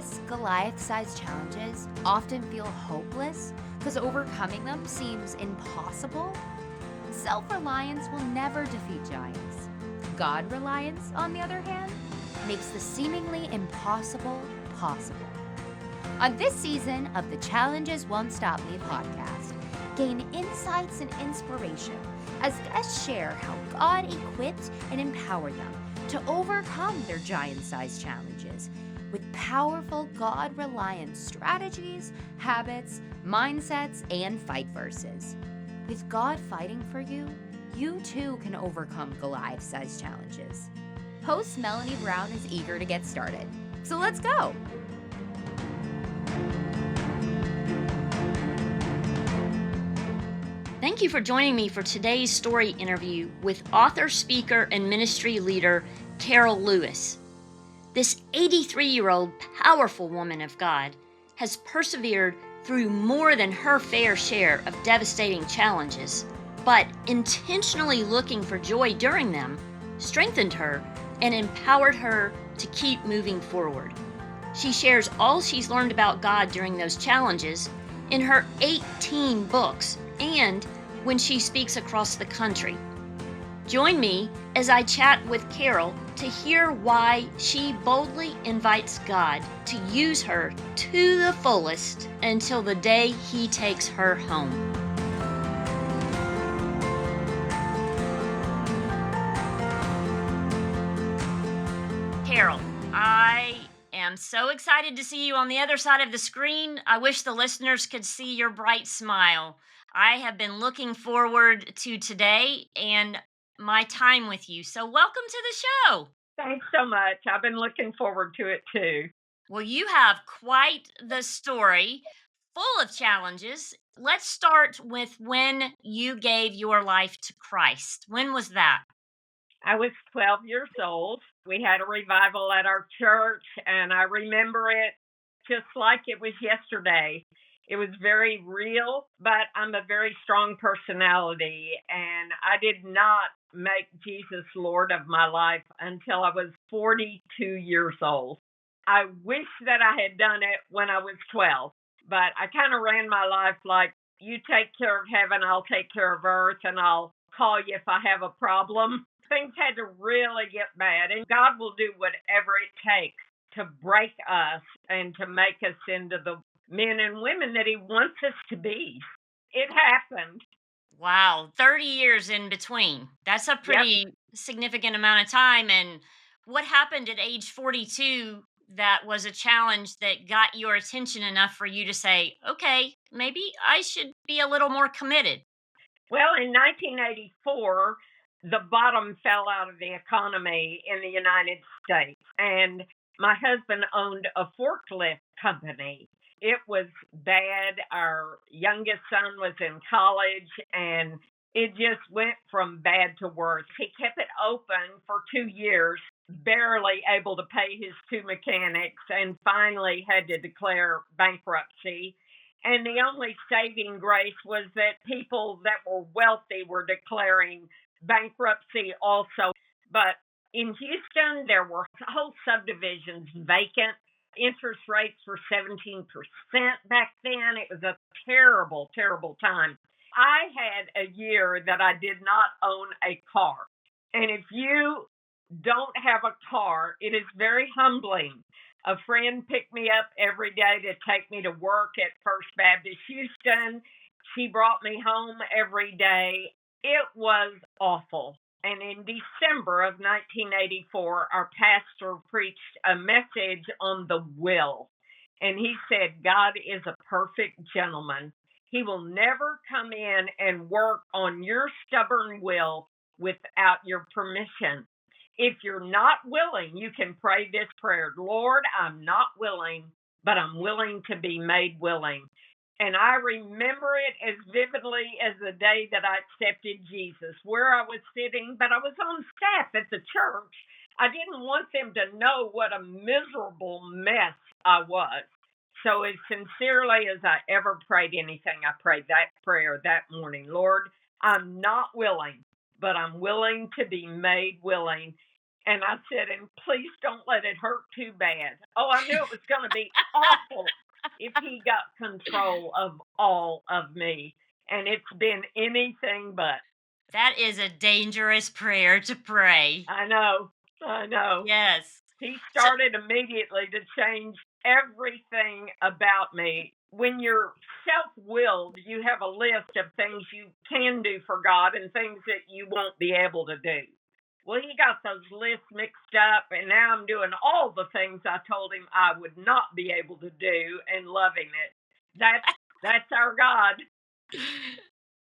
notice Goliath-sized challenges often feel hopeless because overcoming them seems impossible? Self-reliance will never defeat giants. God-reliance, on the other hand, makes the seemingly impossible possible. On this season of the Challenges Won't Stop Me podcast, gain insights and inspiration as guests share how God equipped and empowered them to overcome their giant-sized challenges with powerful God-reliant strategies, habits, mindsets, and fight verses. With God fighting for you, you too can overcome Goliath-sized challenges. Host Melanie Brown is eager to get started, so let's go! Thank you for joining me for today's story interview with author, speaker, and ministry leader Carole Lewis. This 83-year-old powerful woman of God has persevered through more than her fair share of devastating challenges, but intentionally looking for joy during them strengthened her and empowered her to keep moving forward. She shares all she's learned about God during those challenges in her 18 books and when she speaks across the country. Join me as I chat with Carole to hear why she boldly invites God to use her to the fullest until the day He takes her home. Carole, I am so excited to see you on the other side of the screen. I wish the listeners could see your bright smile. I have been looking forward to today and my time with you. So welcome to the show. Thanks so much. I've been looking forward to it too. Well, you have quite the story full of challenges. Let's start with when you gave your life to Christ. When was that? I was 12 years old. We had a revival at our church, and I remember it just like it was yesterday. It was very real, but I'm a very strong personality, and I did not make Jesus Lord of my life until I was 42 years old. I wish that I had done it when I was 12, but I kind of ran my life like, you take care of heaven, I'll take care of earth, and I'll call you if I have a problem. Things had to really get bad, and God will do whatever it takes to break us and to make us into the men and women that He wants us to be. It happened. Wow, 30 years in between. That's a pretty significant amount of time. And what happened at age 42 that was a challenge that got your attention enough for you to say, okay, maybe I should be a little more committed? Well, in 1984, the bottom fell out of the economy in the United States, and my husband owned a forklift company. It was bad. Our youngest son was in college, and it just went from bad to worse. He kept it open for 2 years, barely able to pay his 2 mechanics, and finally had to declare bankruptcy. And the only saving grace was that people that were wealthy were declaring bankruptcy also. But in Houston, there were whole subdivisions vacant. Interest rates were 17% back then. It was a terrible, terrible time. I had a year that I did not own a car. And if you don't have a car, it is very humbling. A friend picked me up every day to take me to work at First Baptist Houston. She brought me home every day. It was awful. And in December of 1984, our pastor preached a message on the will. And he said, God is a perfect gentleman. He will never come in and work on your stubborn will without your permission. If you're not willing, you can pray this prayer, Lord, I'm not willing, but I'm willing to be made willing. And I remember it as vividly as the day that I accepted Jesus, where I was sitting, but I was on staff at the church. I didn't want them to know what a miserable mess I was. So as sincerely as I ever prayed anything, I prayed that prayer that morning. Lord, I'm not willing, but I'm willing to be made willing. And I said, and please don't let it hurt too bad. Oh, I knew it was going to be awful if he got control of all of me. And it's been anything but. That is a dangerous prayer to pray. I know. I know. Yes. He So, started immediately to change everything about me. When you're self-willed, you have a list of things you can do for God and things that you won't be able to do. Well, he got those lists mixed up, and now I'm doing all the things I told him I would not be able to do and loving it. That's our God.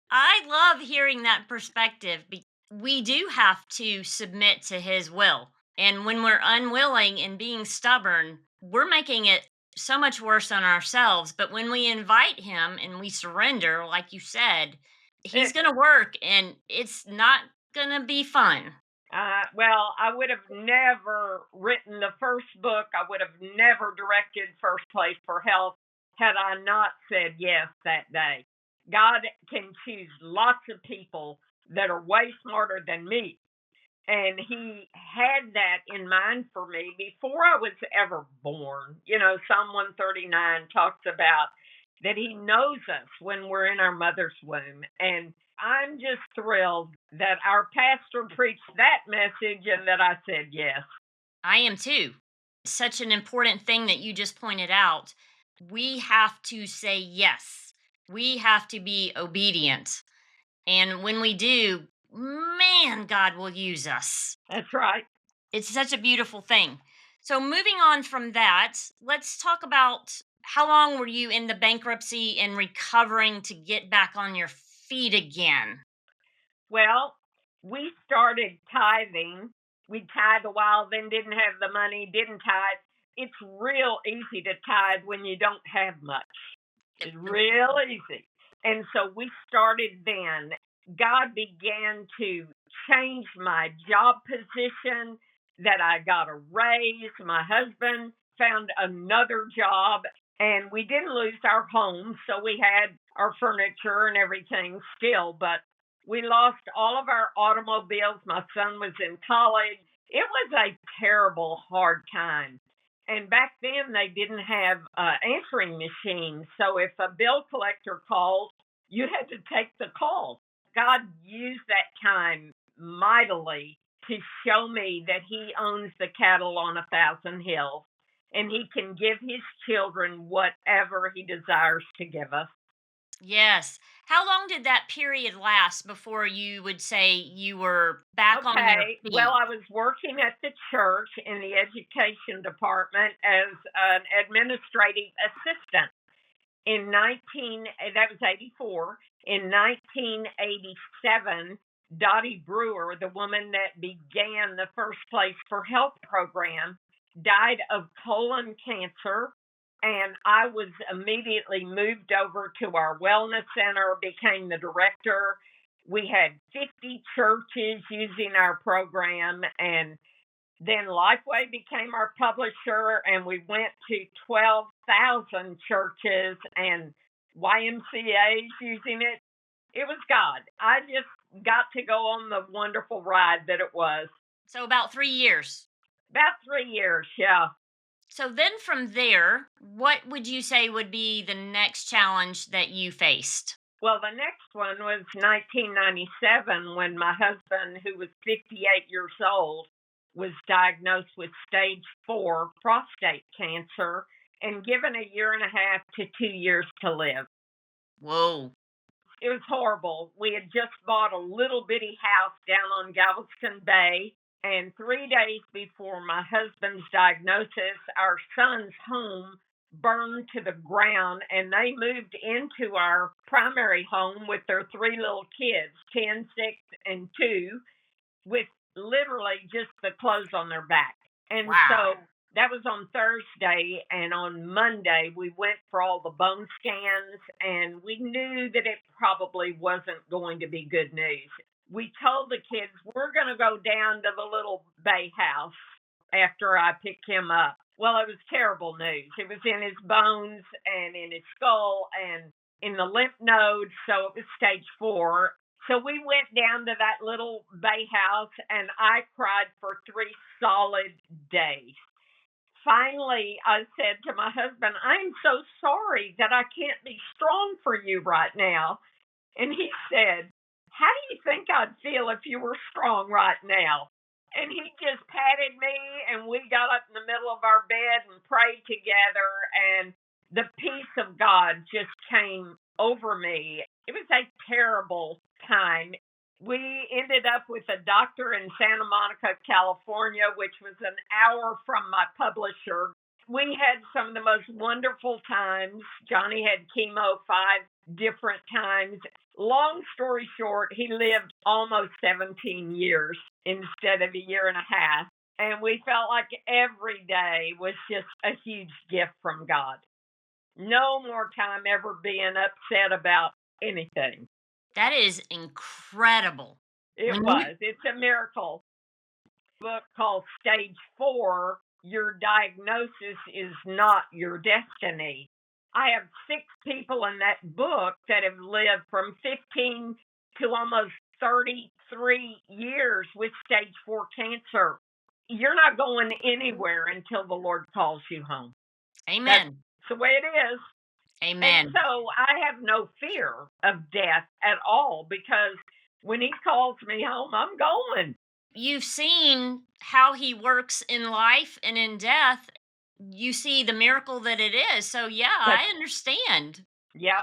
I love hearing that perspective. We do have to submit to his will. And when we're unwilling and being stubborn, we're making it so much worse on ourselves. But when we invite him and we surrender, like you said, he's going to work and it's not going to be fun. Well, I would have never written the first book. I would have never directed First Place for Health had I not said yes that day. God can choose lots of people that are way smarter than me. And he had that in mind for me before I was ever born. You know, Psalm 139 talks about that he knows us when we're in our mother's womb. And I'm just thrilled that our pastor preached that message and that I said yes. I am too. Such an important thing that you just pointed out. We have to say yes. We have to be obedient. And when we do, man, God will use us. That's right. It's such a beautiful thing. So, moving on from that, let's talk about how long were you in the bankruptcy and recovering to get back on your feet again? Well, we started tithing. We tithe a while, then didn't have the money, didn't tithe. It's real easy to tithe when you don't have much. It's real easy. And so we started then. God began to change my job position, that I got a raise. My husband found another job, and we didn't lose our home. So we had our furniture and everything still, but we lost all of our automobiles. My son was in college. It was a terrible, hard time. And back then, they didn't have answering machines. So if a bill collector called, you had to take the call. God used that time mightily to show me that he owns the cattle on 1,000 hills, and he can give his children whatever he desires to give us. Yes. How long did that period last before you would say you were back on your Okay. feet? Well, I was working at the church in the education department as an administrative assistant. That was 84. In 1987, Dottie Brewer, the woman that began the First Place for Health program, died of colon cancer. And I was immediately moved over to our wellness center, became the director. We had 50 churches using our program, and then Lifeway became our publisher, and we went to 12,000 churches and YMCAs using it. It was God. I just got to go on the wonderful ride that it was. So, about 3 years. About 3 years, yeah. So, then from there, what would you say would be the next challenge that you faced? Well, the next one was 1997 when my husband, who was 58 years old, was diagnosed with stage 4 prostate cancer and given 1.5 to 2 years to live. Whoa. It was horrible. We had just bought a little bitty house down on Galveston Bay, and 3 days before my husband's diagnosis, our son's home burned to the ground, and they moved into our primary home with their 3 little kids, 10, 6, and 2, with literally just the clothes on their back. And Wow. so that was on Thursday, and on Monday we went for all the bone scans, and we knew that it probably wasn't going to be good news. We told the kids, we're going to go down to the little Bay house after I picked him up. Well, it was terrible news. It was in his bones and in his skull and in the lymph nodes, so it was stage 4. So we went down to that little bay house, and I cried for 3 solid days. Finally, I said to my husband, I'm so sorry that I can't be strong for you right now. And he said, how do you think I'd feel if you were strong right now? And he just patted me, and we got up in the middle of our bed and prayed together, and the peace of God just came over me. It was a terrible time. We ended up with a doctor in Santa Monica, California, which was an hour from my publisher. We had some of the most wonderful times. Johnny had chemo 5 different times. Long story short, he lived almost 17 years instead of a year and a half. And we felt like every day was just a huge gift from God. No more time ever being upset about anything. That is incredible. It was. It's a miracle. A book called Stage 4, Your Diagnosis is Not Your Destiny. I have 6 people in that book that have lived from 15 to almost 33 years with stage 4 cancer. You're not going anywhere until the Lord calls you home. Amen. That's the way it is. Amen. And so I have no fear of death at all, because when he calls me home, I'm going. You've seen how he works in life and in death. You see the miracle that it is. So, yeah, I understand. Yeah.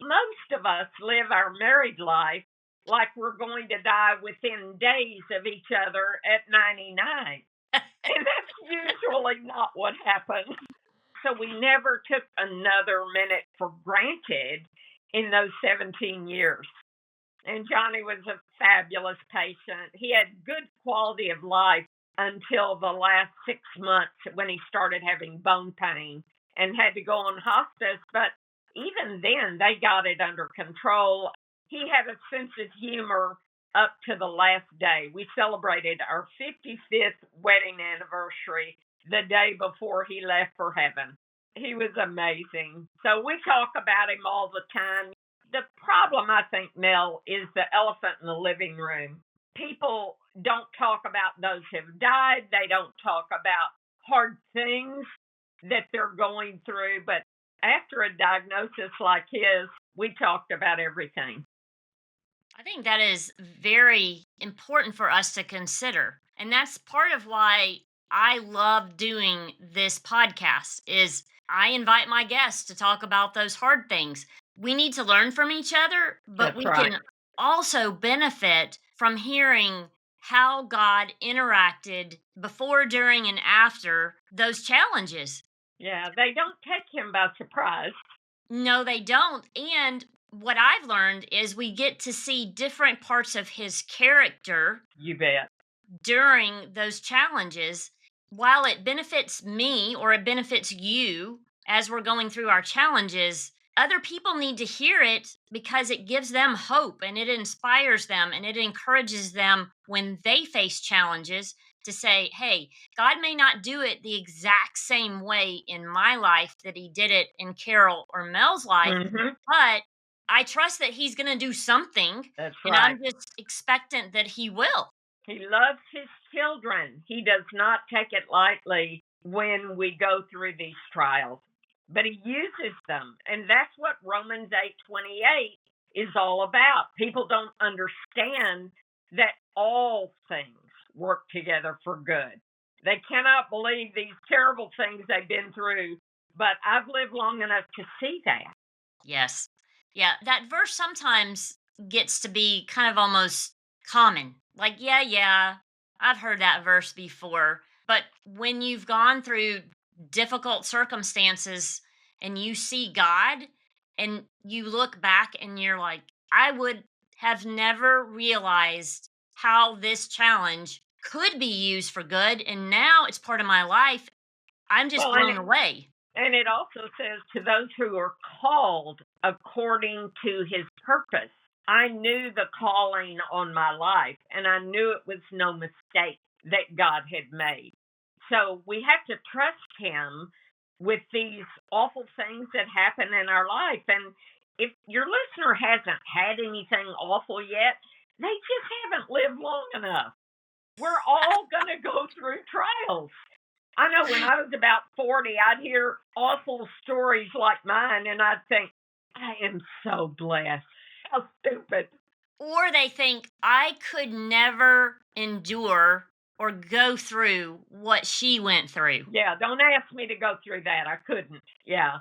Most of us live our married life like we're going to die within days of each other at 99. And that's usually not what happens. So we never took another minute for granted in those 17 years. And Johnny was a fabulous patient. He had good quality of life until the last 6 months when he started having bone pain and had to go on hospice. But even then, they got it under control. He had a sense of humor up to the last day. We celebrated our 55th wedding anniversary the day before he left for heaven. He was amazing. So we talk about him all the time. The problem, I think, Mel, is the elephant in the living room. People don't talk about those who have died. They don't talk about hard things that they're going through. But after a diagnosis like his, we talked about everything. I think that is very important for us to consider. And that's part of why I love doing this podcast is I invite my guests to talk about those hard things. We need to learn from each other, but That's right. can also benefit from hearing how God interacted before, during, and after those challenges. Yeah, they don't take him by surprise. No, they don't. And what I've learned is we get to see different parts of his character You bet. during those challenges. While it benefits me or it benefits you as we're going through our challenges, other people need to hear it because it gives them hope and it inspires them and it encourages them when they face challenges to say, hey, God may not do it the exact same way in my life that he did it in Carole or Mel's life, but I trust that he's going to do something. That's and right. I'm just expectant that he will. He loves his children. He does not take it lightly when we go through these trials, but he uses them. And that's what Romans 8:28 is all about. People don't understand that all things work together for good. They cannot believe these terrible things they've been through, but I've lived long enough to see that. Yes. Yeah, that verse sometimes gets to be kind of almost common. Like, yeah, I've heard that verse before. But when you've gone through difficult circumstances and you see God and you look back and you're like, I would have never realized how this challenge could be used for good. And now it's part of my life. I'm just blown away. And it also says to those who are called according to his purpose. I knew the calling on my life, and I knew it was no mistake that God had made. So we have to trust him with these awful things that happen in our life. And if your listener hasn't had anything awful yet, they just haven't lived long enough. We're all going to go through trials. I know when I was about 40, I'd hear awful stories like mine, and I'd think, I am so blessed. How stupid. Or they think, I could never endure or go through what she went through. Yeah, don't ask me to go through that. I couldn't. Yeah.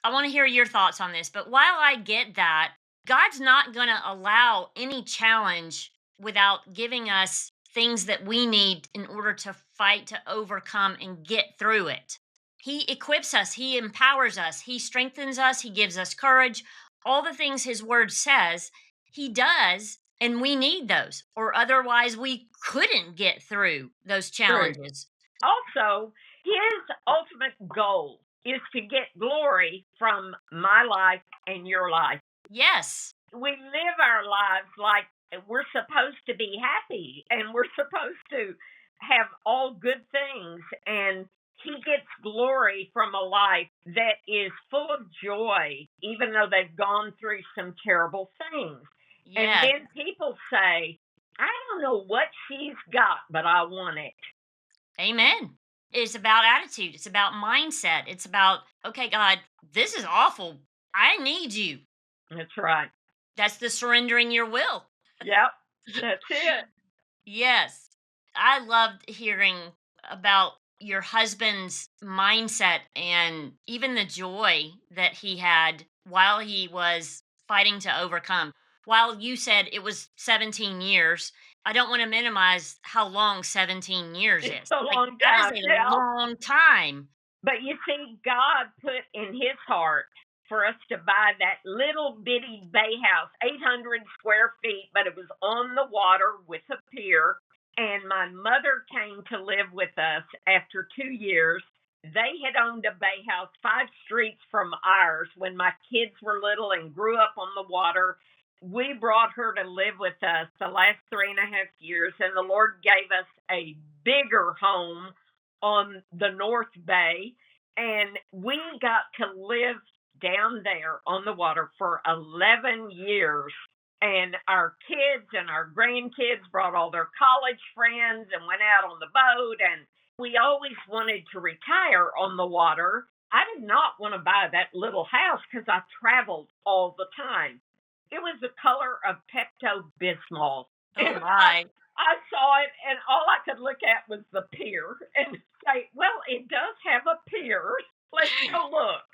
I want to hear your thoughts on this. But while I get that, God's not going to allow any challenge without giving us things that we need in order to fight, to overcome, and get through it. He equips us, He empowers us, He strengthens us, He gives us courage. All the things His word says, He does, and we need those, or otherwise we couldn't get through those challenges. Also, His ultimate goal is to get glory from my life and your life. Yes. We live our lives like we're supposed to be happy and we're supposed to have all good things, and He gets glory from a life that is full of joy, even though they've gone through some terrible things. Yes. And then people say, I don't know what she's got, but I want it. Amen. It's about attitude. It's about mindset. It's about, okay, God, this is awful. I need you. That's right. That's the surrendering your will. Yep, that's it. Yes. I loved hearing about your husband's mindset and even the joy that he had while he was fighting to overcome. While you said it was 17 years, I don't want to minimize how long 17 years is. It's a long That time. is a long time. But you see, God put in His heart for us to buy that little bitty bay house, 800 square feet, but it was on the water with a pier. And my mother came to live with us after 2 years. They had owned a bay house 5 streets from ours when my kids were little and grew up on the water. We brought her to live with us the last 3.5 years, and the Lord gave us a bigger home on the North Bay, and we got to live down there on the water for 11 years. And our kids and our grandkids brought all their college friends and went out on the boat, and we always wanted to retire on the water. I did not want to buy that little house because I traveled all the time. It was the color of Pepto-Bismol. Oh, my. I saw it, and all I could look at was the pier and say, well, it does have a pier. Let's go look.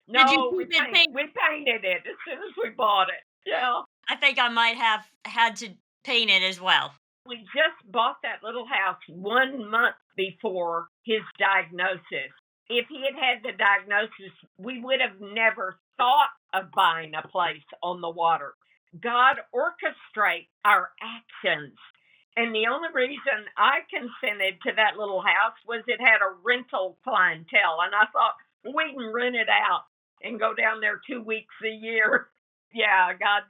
No, we painted it as soon as we bought it. Yeah. I think I might have had to paint it as well. We just bought that little house 1 month before his diagnosis. If he had had the diagnosis, we would have never thought of buying a place on the water. God orchestrates our actions. And the only reason I consented to that little house was it had a rental clientele. And I thought, we can rent it out and go down there 2 weeks a year. Yeah, God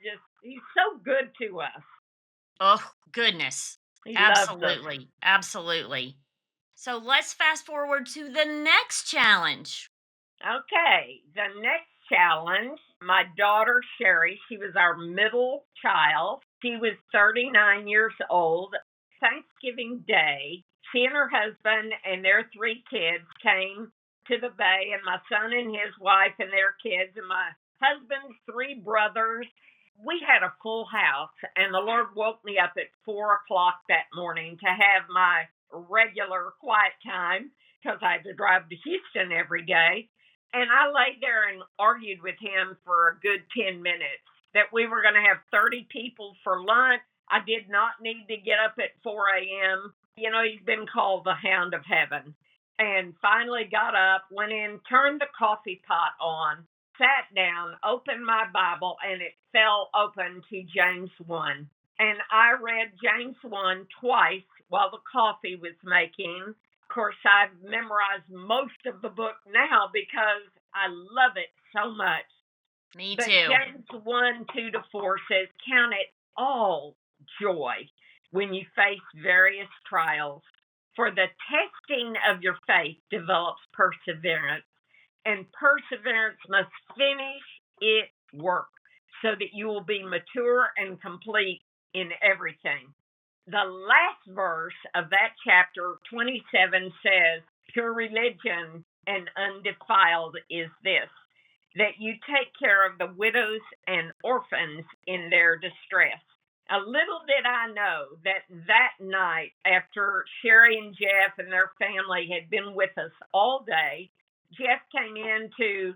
He's so good to us. Oh, goodness. He loves us. Absolutely. Absolutely. So let's fast forward to the next challenge. Okay, the next challenge, my daughter Sherry, she was our middle child. She was 39 years old. Thanksgiving Day, she and her husband and their 3 kids came to the bay, and my son and his wife and their kids, and my husband's 3 brothers. We had a full house, and the Lord woke me up at 4 o'clock that morning to have my regular quiet time because I had to drive to Houston every day. And I laid there and argued with him for a good 10 minutes that we were going to have 30 people for lunch. I did not need to get up at 4 a.m. You know, he's been called the Hound of Heaven. And finally got up, went in, turned the coffee pot on, sat down, opened my Bible, and it fell open to James 1. And I read James 1 twice while the coffee was making. Of course, I've memorized most of the book now because I love it so much. Me But too. James 1, 2-4 says, count it all joy when you face various trials. For the testing of your faith develops perseverance, and perseverance must finish its work so that you will be mature and complete in everything. The last verse of that chapter, 27, says, pure religion and undefiled is this, that you take care of the widows and orphans in their distress. A little did I know that night, after Sherry and Jeff and their family had been with us all day, Jeff came into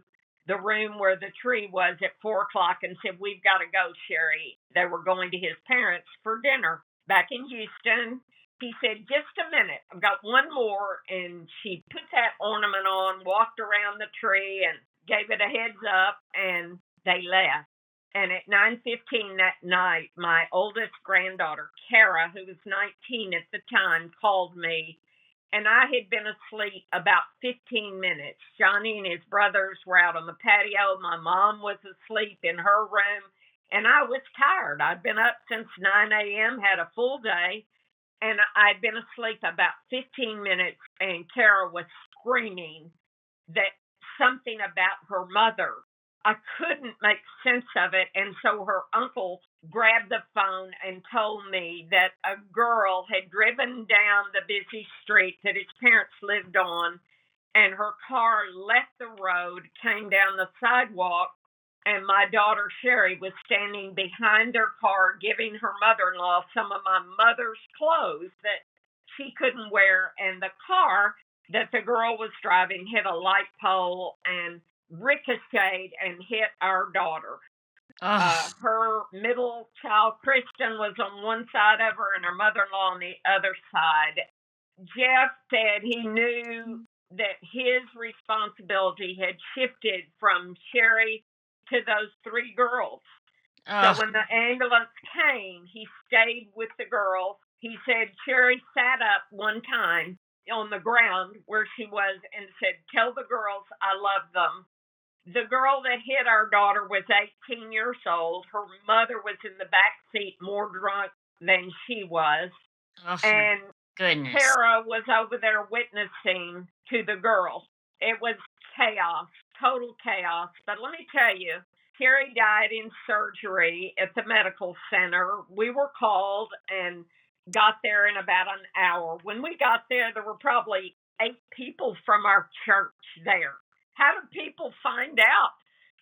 the room where the tree was at 4 o'clock and said, we've got to go, Sherry. They were going to his parents for dinner back in Houston. He said, just a minute, I've got one more. And she put that ornament on, walked around the tree and gave it a heads up, and they left. And at 9:15 that night, my oldest granddaughter, Kara, who was 19 at the time, called me, and I had been asleep about 15 minutes. Johnny and his brothers were out on the patio. My mom was asleep in her room, and I was tired. I'd been up since 9 a.m., had a full day, and I'd been asleep about 15 minutes, and Kara was screaming that something about her mother. I couldn't make sense of it, and so her uncle grabbed the phone and told me that a girl had driven down the busy street that his parents lived on, and her car left the road, came down the sidewalk, and my daughter Sherry was standing behind her car giving her mother-in-law some of my mother's clothes that she couldn't wear, and the car that the girl was driving hit a light pole and ricocheted and hit our daughter. Her middle child, Kristen, was on one side of her and her mother-in-law on the other side. Jeff said he knew that his responsibility had shifted from Sherry to those 3 girls. So when the ambulance came, he stayed with the girls. He said Sherry sat up one time on the ground where she was and said, tell the girls I love them. The girl that hit our daughter was 18 years old. Her mother was in the back seat, more drunk than she was. And goodness. Kara was over there witnessing to the girls. It was chaos, total chaos. But let me tell you, Carrie died in surgery at the medical center. We were called and got there in about an hour. When we got there were probably 8 people from our church there. How did people find out?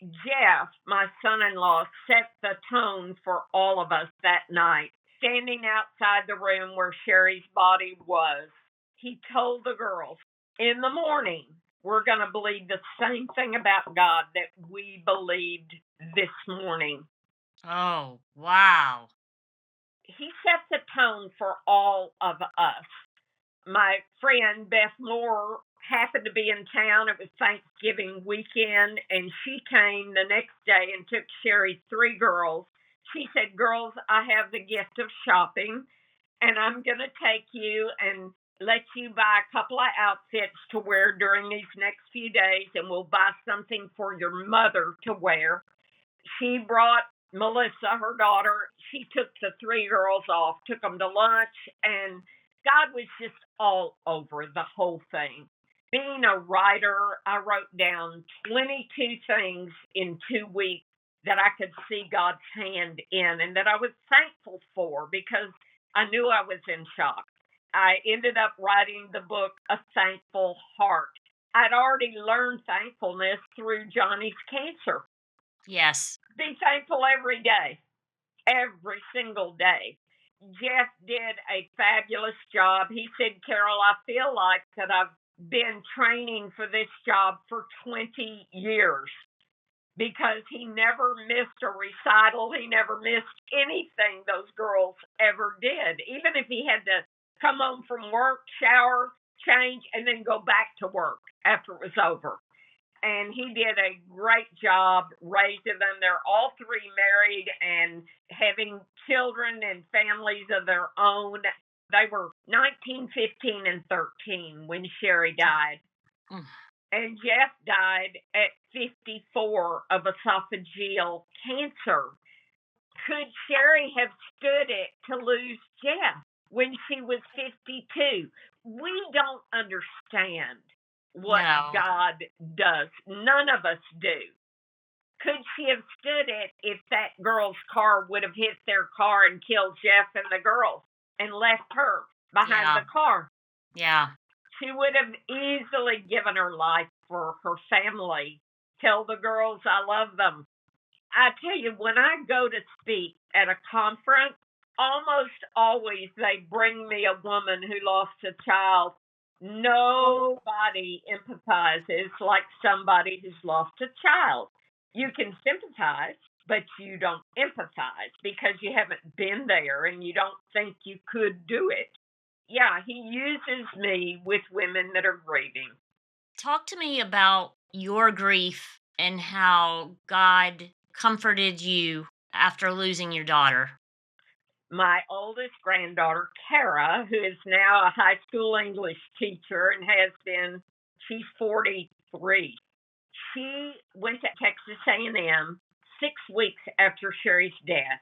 Jeff, my son-in-law, set the tone for all of us that night. Standing outside the room where Sherry's body was, he told the girls, in the morning, we're going to believe the same thing about God that we believed this morning. Oh, wow. He set the tone for all of us. My friend, Beth Moore, happened to be in town. It was Thanksgiving weekend, and she came the next day and took Sherry's 3 girls. She said, girls, I have the gift of shopping, and I'm going to take you and let you buy a couple of outfits to wear during these next few days, and we'll buy something for your mother to wear. She brought Melissa, her daughter. She took the 3 girls off, took them to lunch, and God was just all over the whole thing. Being a writer, I wrote down 22 things in 2 weeks that I could see God's hand in and that I was thankful for because I knew I was in shock. I ended up writing the book, A Thankful Heart. I'd already learned thankfulness through Johnny's cancer. Yes. Be thankful every day, every single day. Jeff did a fabulous job. He said, Carole, I feel like that I've been training for this job for 20 years because he never missed a recital. He never missed anything those girls ever did, even if he had to come home from work, shower, change, and then go back to work after it was over. And he did a great job raising them. They're all 3 married and having children and families of their own. They were 19, 15, and 13 when Sherry died. And Jeff died at 54 of esophageal cancer. Could Sherry have stood it to lose Jeff when she was 52? We don't understand what God does. None of us do. Could she have stood it if that girl's car would have hit their car and killed Jeff and the girls and left her behind Yeah. the car? Yeah. She would have easily given her life for her family. Tell the girls I love them. I tell you, when I go to speak at a conference, almost always they bring me a woman who lost a child. Nobody empathizes like somebody who's lost a child. You can sympathize, but you don't empathize because you haven't been there and you don't think you could do it. Yeah, he uses me with women that are grieving. Talk to me about your grief and how God comforted you after losing your daughter. My oldest granddaughter, Kara, who is now a high school English teacher and has been, she's 43. She went to Texas A&M 6 weeks after Sherry's death,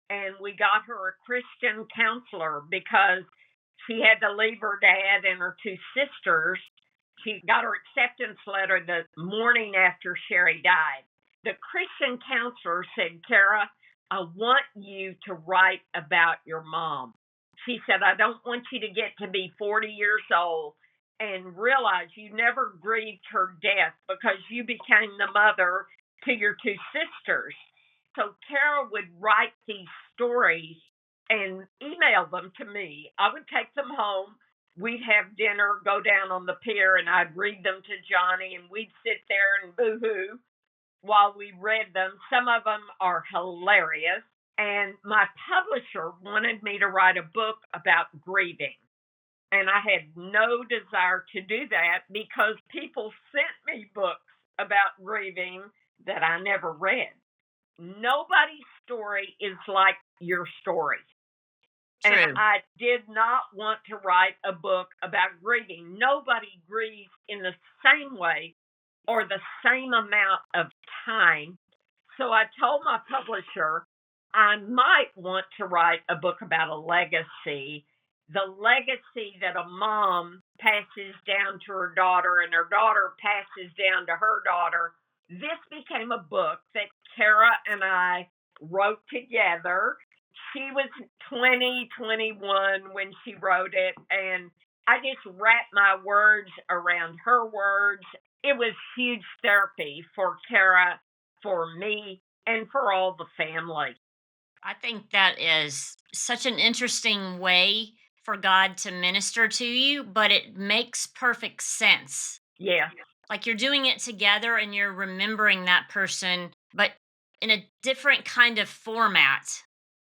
and we got her a Christian counselor because she had to leave her dad and her two sisters. She got her acceptance letter the morning after Sherry died. The Christian counselor said, Kara, I want you to write about your mom. She said, I don't want you to get to be 40 years old and realize you never grieved her death because you became the mother to your two sisters. So Carol would write these stories and email them to me. I would take them home. We'd have dinner, go down on the pier, and I'd read them to Johnny, and we'd sit there and boo-hoo while we read them. Some of them are hilarious. And my publisher wanted me to write a book about grieving. And I had no desire to do that because people sent me books about grieving that I never read. Nobody's story is like your story. True. And I did not want to write a book about grieving. Nobody grieves in the same way or the same amount of time. So I told my publisher I might want to write a book about a legacy, the legacy that a mom passes down to her daughter and her daughter passes down to her daughter. This became a book that Kara and I wrote together. She was 21 when she wrote it, and I just wrapped my words around her words. It was huge therapy for Kara, for me, and for all the family. I think that is such an interesting way for God to minister to you, but it makes perfect sense. Yeah. Like you're doing it together and you're remembering that person, but in a different kind of format.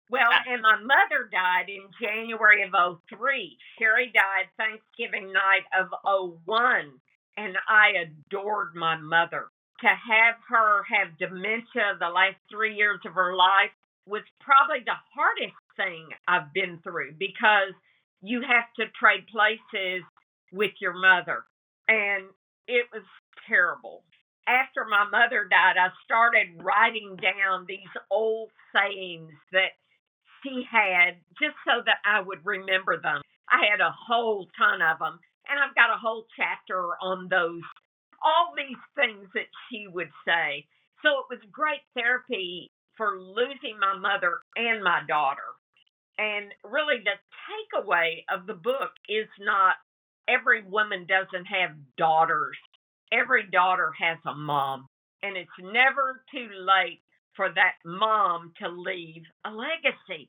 Well, Uh, and my mother died in January of '03. Sherry died Thanksgiving night of '01, and I adored my mother. To have her have dementia the last 3 years of her life was probably the hardest thing I've been through because you have to trade places with your mother. And it was terrible. After my mother died, I started writing down these old sayings that she had just so that I would remember them. I had a whole ton of them, and I've got a whole chapter on those, all these things that she would say. So it was great therapy for losing my mother and my daughter. And really, the takeaway of the book is not every woman doesn't have daughters. Every daughter has a mom. And it's never too late for that mom to leave a legacy.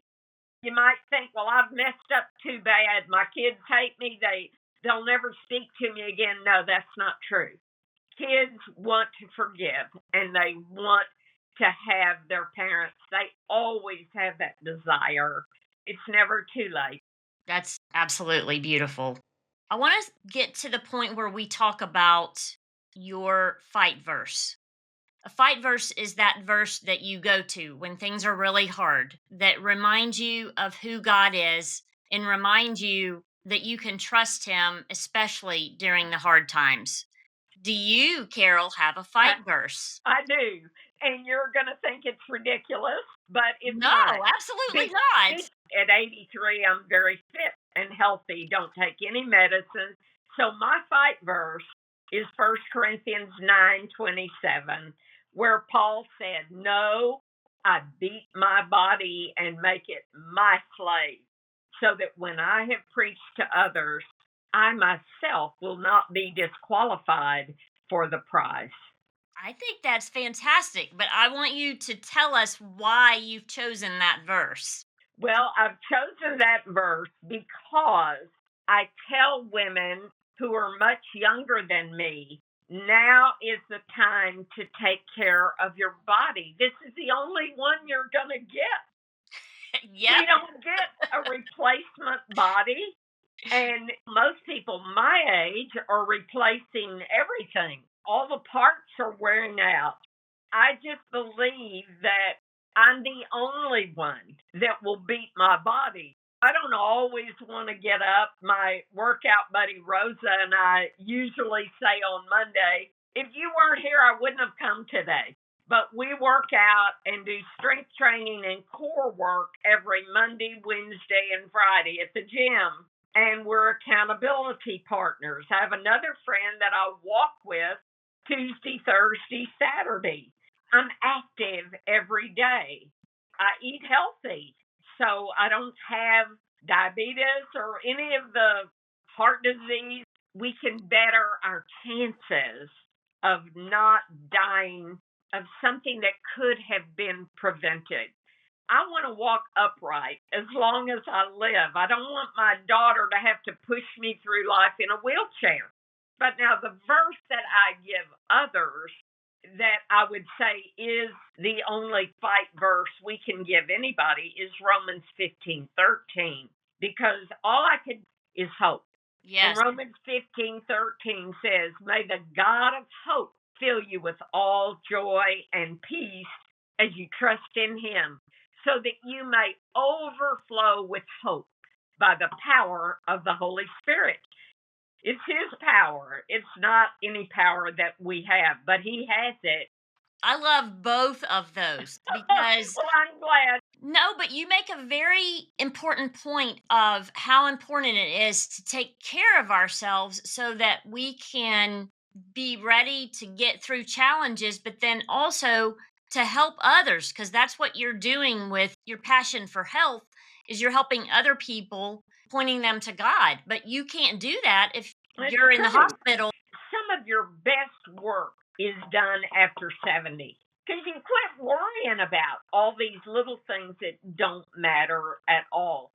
You might think, well, I've messed up too bad. My kids hate me. They'll never speak to me again. No, that's not true. Kids want to forgive and they want to have their parents. They always have that desire. It's never too late. That's absolutely beautiful. I want to get to the point where we talk about your fight verse. A fight verse is that verse that you go to when things are really hard, that reminds you of who God is and remind you that you can trust Him, especially during the hard times. Do you, Carol, have a fight verse? I do. And you're going to think it's ridiculous, but it's No, not. absolutely not. At 83, I'm very fit and healthy, don't take any medicine. So my fight verse is 1 Corinthians 9:27. where Paul said, "No, I beat my body and make it my slave, so that when I have preached to others, I myself will not be disqualified for the prize." I think that's fantastic, but I want you to tell us why you've chosen that verse. Well, I've chosen that verse because I tell women who are much younger than me, now is the time to take care of your body. This is the only one you're going to get. Yep. We don't get a replacement body. And most people my age are replacing everything. All the parts are wearing out. I just believe that I'm the only one that will beat my body. I don't always want to get up. My workout buddy Rosa and I usually say on Monday, "If you weren't here, I wouldn't have come today." But we work out and do strength training and core work every Monday, Wednesday, and Friday at the gym. And we're accountability partners. I have another friend that I walk with Tuesday, Thursday, Saturday. I'm active every day. I eat healthy, so I don't have diabetes or any of the heart disease. We can better our chances of not dying of something that could have been prevented. I want to walk upright as long as I live. I don't want my daughter to have to push me through life in a wheelchair. But now the verse that I give others that I would say is the only fight verse we can give anybody is Romans 15:13, because all I could is hope. And Yes. Romans 15:13 says, "May the God of hope fill you with all joy and peace as you trust in him, so that you may overflow with hope by the power of the Holy Spirit." It's his power. It's not any power that we have, but he has it. I love both of those because Well, I'm glad. no, but you make a very important point of how important it is to take care of ourselves so that we can be ready to get through challenges, but then also to help others, because that's what you're doing with your passion for health is you're helping other people, pointing them to God. But you can't do that if It's you're in the true. hospital. Some of your best work is done after 70, because you quit worrying about all these little things that don't matter at all.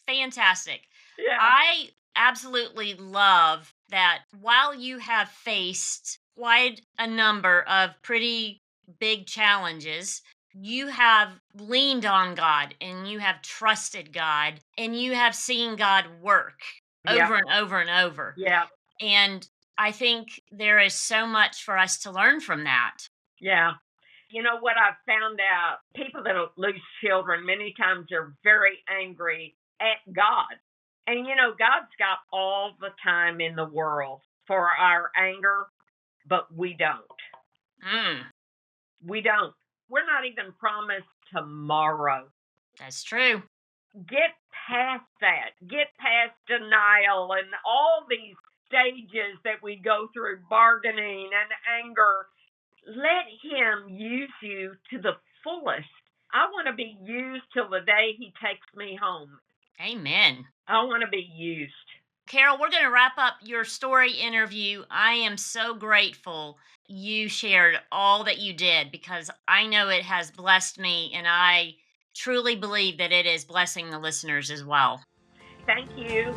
Fantastic. Yeah. I absolutely love that while you have faced quite a number of pretty big challenges, you have leaned on God and you have trusted God and you have seen God work Yeah. over and over and over. Yeah. And I think there is so much for us to learn from that. Yeah. You know what I've found out? People that lose children, many times are very angry at God. And God's got all the time in the world for our anger, but we don't. Mm, We don't. We're not even promised tomorrow. that's true. Get past that. Get past denial and all these stages that we go through, bargaining and anger. Let him use you to the fullest. I want to be used till the day he takes me home. Amen. I want to be used. Carole, we're going to wrap up your story interview. I am so grateful you shared all that you did because I know it has blessed me, and I truly believe that it is blessing the listeners as well. Thank you.